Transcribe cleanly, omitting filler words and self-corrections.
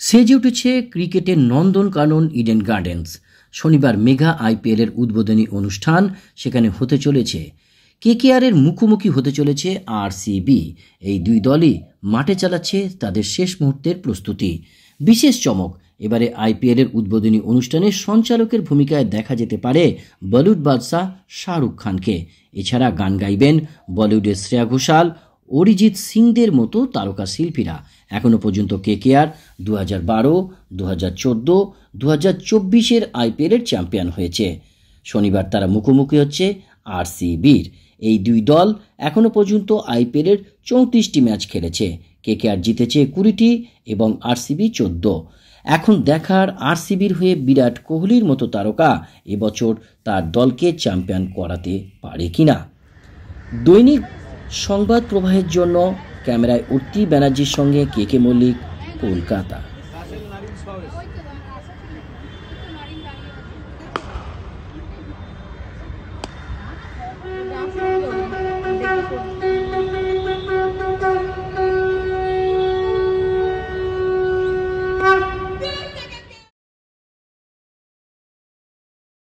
সেজে উঠেছে ক্রিকেটের নন্দনকানন ইডেন গার্ডেন্স। শনিবার মেগা আইপিএলের উদ্বোধনী অনুষ্ঠান সেখানে হতে চলেছে। কেকেআরের মুখোমুখি হতে চলেছে আরসিবি। এই দুই দলই মাঠে চালাচ্ছে তাদের শেষ মুহূর্তের প্রস্তুতি। বিশেষ চমক, এবারে আইপিএলের উদ্বোধনী অনুষ্ঠানে সঞ্চালকের ভূমিকায় দেখা যেতে পারে বলিউড বাদশাহ শাহরুখ খানকে। এছাড়া গান গাইবেন বলিউডের শ্রেয়া ঘোষাল, অরিজিৎ সিংদের মতো তারকা শিল্পীরা। এখনও পর্যন্ত কেকেআর 2012, 2014, 2024 আইপিএলের চ্যাম্পিয়ন হয়েছে। শনিবার তারা মুখোমুখি হচ্ছে আরসিবির। এই দুই দল এখনও পর্যন্ত আইপিএলের 34টি ম্যাচ খেলেছে। কেকেআর জিতেছে 20টি এবং আরসিবি 14। এখন দেখার আরসিবির হয়ে বিরাট কোহলির মতো তারকা এবছর তার দলকে চ্যাম্পিয়ন করাতে পারে কিনা। দৈনিক সংবাদ প্রবাহের জন্য ক্যামেরায় অর্তি ব্যানার্জির সঙ্গে কে মল্লিক, কলকাতা।